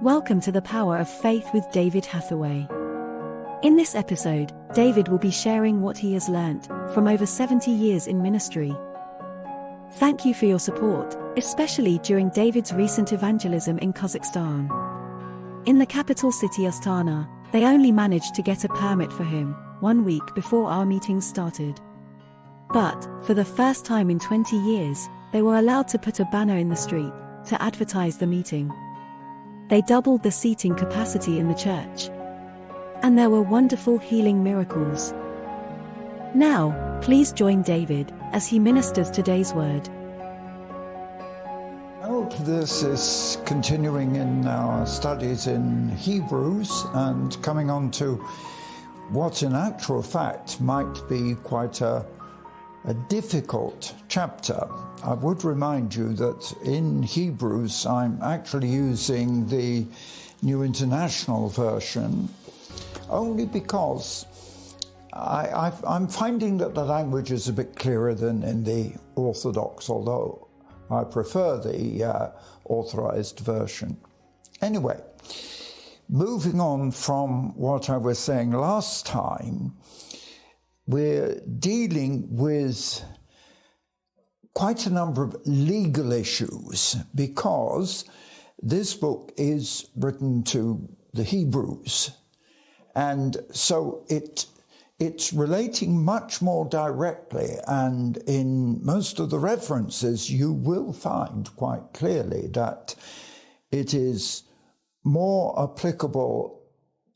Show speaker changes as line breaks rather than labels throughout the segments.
Welcome to the Power of Faith with David Hathaway. In this episode, David will be sharing what he has learnt from over 70 years in ministry. Thank you for your support, especially during David's recent evangelism in Kazakhstan. In the capital city Astana, they only managed to get a permit for him 1 week before our meetings started. But, for the first time in 20 years, they were allowed to put a banner in the street to advertise the meeting. They doubled the seating capacity in the church. And there were wonderful healing miracles. Now, please join David as he ministers today's word.
Well, this is continuing in our studies in Hebrews and coming on to what in actual fact might be quite a difficult chapter. I would remind you that in Hebrews I'm actually using the New International Version only because I'm finding that the language is a bit clearer than in the Orthodox, although I prefer the Authorized Version. Anyway, moving on from what I was saying last time, we're dealing with quite a number of legal issues because this book is written to the Hebrews. And so it's relating much more directly, and in most of the references you will find quite clearly that it is more applicable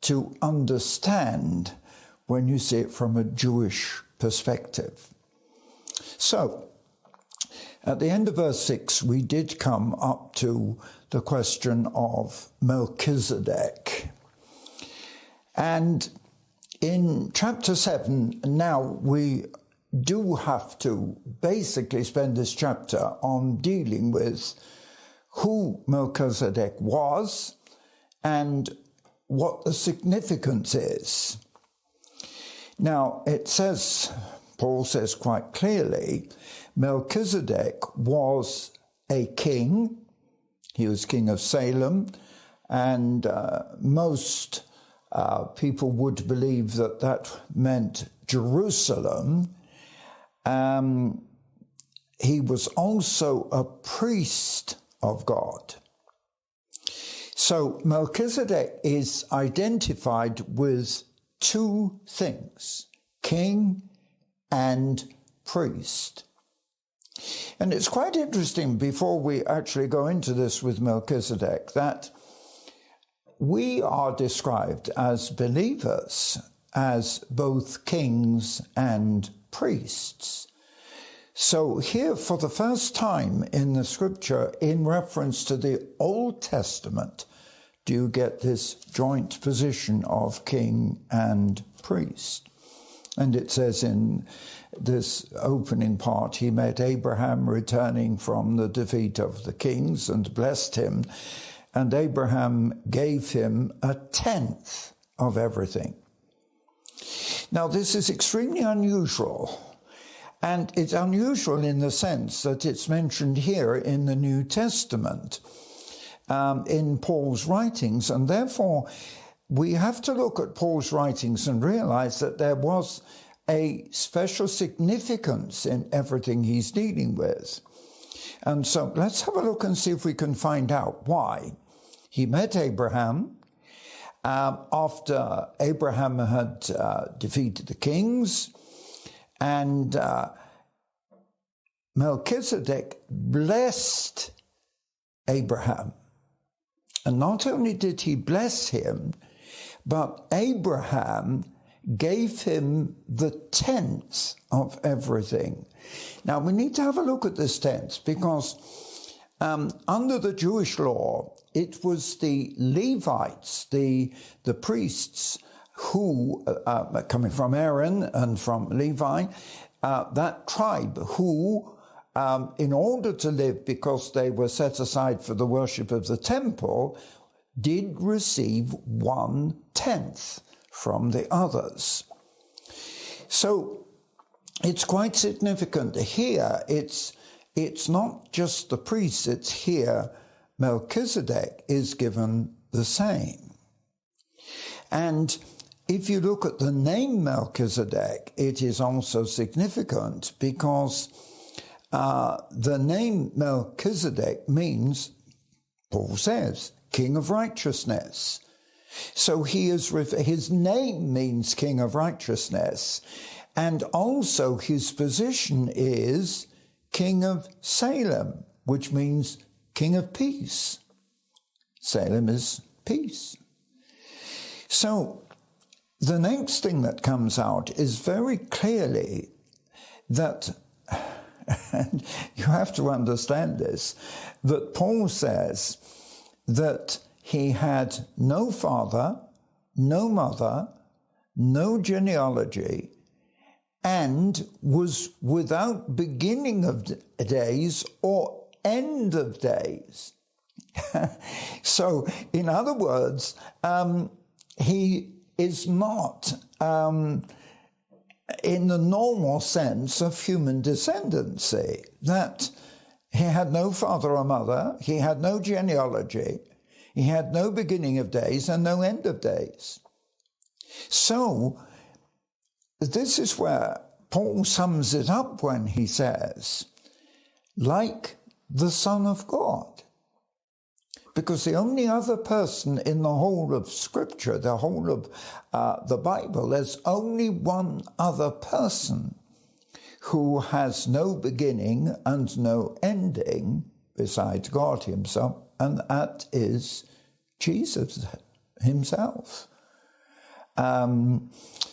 to understand when you see it from a Jewish perspective. So, at the end of verse 6, we did come up to the question of Melchizedek. And in chapter 7, now we do have to basically spend this chapter on dealing with who Melchizedek was and what the significance is. Now, it says, Paul says quite clearly, Melchizedek was a king. He was king of Salem, and most people would believe that that meant Jerusalem. He was also a priest of God. So Melchizedek is identified with two things, king and priest. And it's quite interesting, before we actually go into this with Melchizedek, that we are described as believers as both kings and priests. So here, for the first time in the scripture, in reference to the Old Testament, do you get this joint position of king and priest. And it says in this opening part, he met Abraham returning from the defeat of the kings and blessed him. And Abraham gave him 1/10 of everything. Now, this is extremely unusual. And it's unusual in the sense that it's mentioned here in the New Testament, in Paul's writings. And therefore, we have to look at Paul's writings and realize that there was a special significance in everything he's dealing with. And so let's have a look and see if we can find out why. He met Abraham after Abraham had defeated the kings, and Melchizedek blessed Abraham. And not only did he bless him, but Abraham gave him the 10th of everything. Now, we need to have a look at this 10th because under the Jewish law, it was the Levites, the priests who, coming from Aaron and from Levi, that tribe who, in order to live, because they were set aside for the worship of the temple, did receive 1/10 from the others. So it's quite significant. Here, it's not just the priests, it's here Melchizedek is given the same. And if you look at the name Melchizedek, it is also significant because the name Melchizedek means, Paul says, King of Righteousness. So his name means King of Righteousness, and also his position is King of Salem, which means King of Peace. Salem is peace. So the next thing that comes out is very clearly that, and you have to understand this, that Paul says that he had no father, no mother, no genealogy, and was without beginning of days or end of days. So, in other words, he is not, in the normal sense of human descendancy, that he had no father or mother, he had no genealogy, he had no beginning of days and no end of days. So, this is where Paul sums it up when he says, like the Son of God. Because the only other person in the whole of Scripture, the whole of the Bible, there's only one other person who has no beginning and no ending besides God himself, and that is Jesus himself.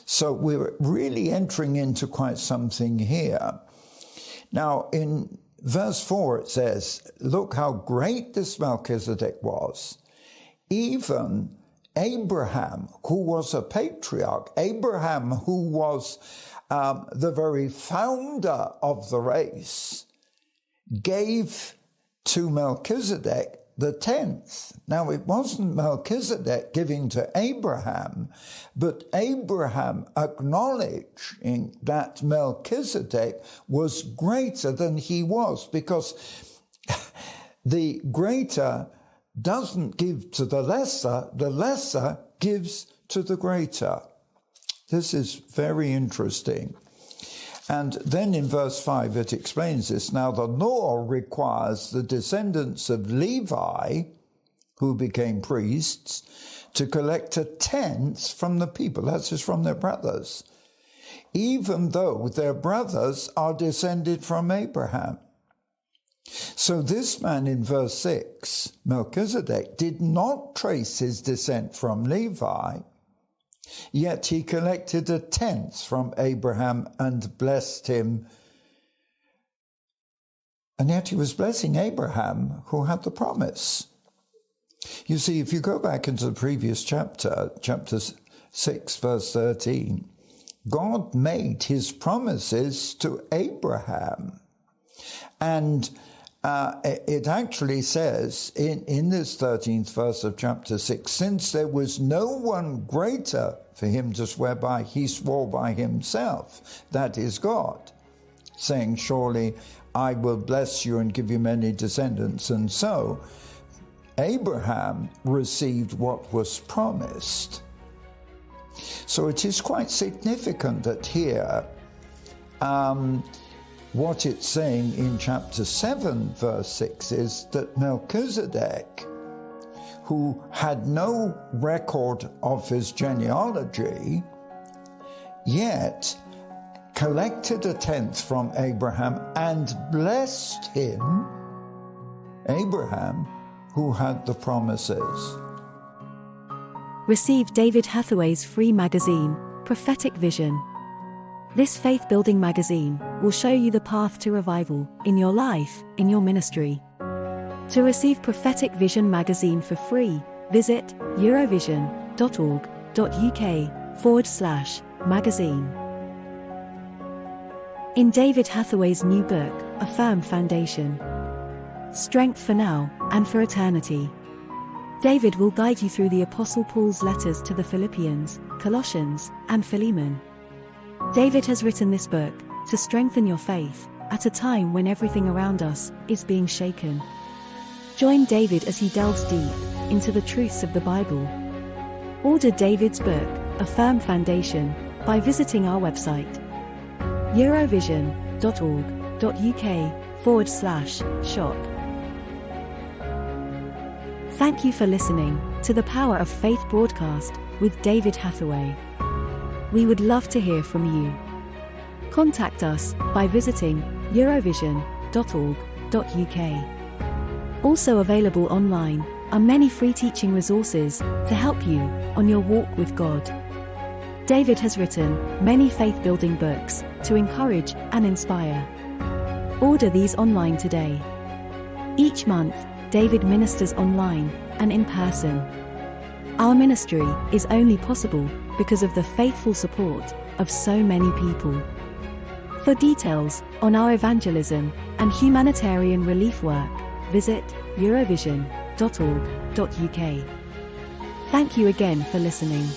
So we're really entering into quite something here. Now, in Verse 4, it says, look how great this Melchizedek was. Even Abraham, who was a patriarch, Abraham, who was the very founder of the race, gave to Melchizedek the 10th. Now, it wasn't Melchizedek giving to Abraham, but Abraham acknowledging that Melchizedek was greater than he was, because the greater doesn't give to the lesser gives to the greater. This is very interesting. And then in verse 5 it explains this. Now the law requires the descendants of Levi, who became priests, to collect a tenth from the people. That's just from their brothers, even though their brothers are descended from Abraham. So this man in verse 6, Melchizedek, did not trace his descent from Levi, yet he collected a tenth from Abraham and blessed him. And yet he was blessing Abraham, who had the promise. You see, if you go back into the previous chapter 6, verse 13, God made his promises to Abraham. And it actually says in this 13th verse of chapter 6, since there was no one greater for him to swear by, he swore by himself, that is God, saying, surely I will bless you and give you many descendants. And so Abraham received what was promised. So it is quite significant that here, what it's saying in chapter 7, verse 6, is that Melchizedek, who had no record of his genealogy, yet collected a tenth from Abraham and blessed him, Abraham, who had the promises.
Receive David Hathaway's free magazine, Prophetic Vision. This faith-building magazine will show you the path to revival in your life, in your ministry. To receive Prophetic Vision magazine for free, visit eurovision.org.uk/magazine. In David Hathaway's new book, A Firm Foundation, Strength for Now and for Eternity, David will guide you through the Apostle Paul's letters to the Philippians, Colossians, and Philemon. David has written this book to strengthen your faith at a time when everything around us is being shaken. Join David as he delves deep into the truths of the Bible. Order David's book, A Firm Foundation, by visiting our website, eurovision.org.uk/shop. Thank you for listening to the Power of Faith broadcast with David Hathaway. We would love to hear from you. Contact us by visiting eurovision.org.uk. Also available online are many free teaching resources to help you on your walk with God. David has written many faith-building books to encourage and inspire. Order these online today. Each month, David ministers online and in person. Our ministry is only possible because of the faithful support of so many people. For details on our evangelism and humanitarian relief work, visit eurovision.org.uk. Thank you again for listening.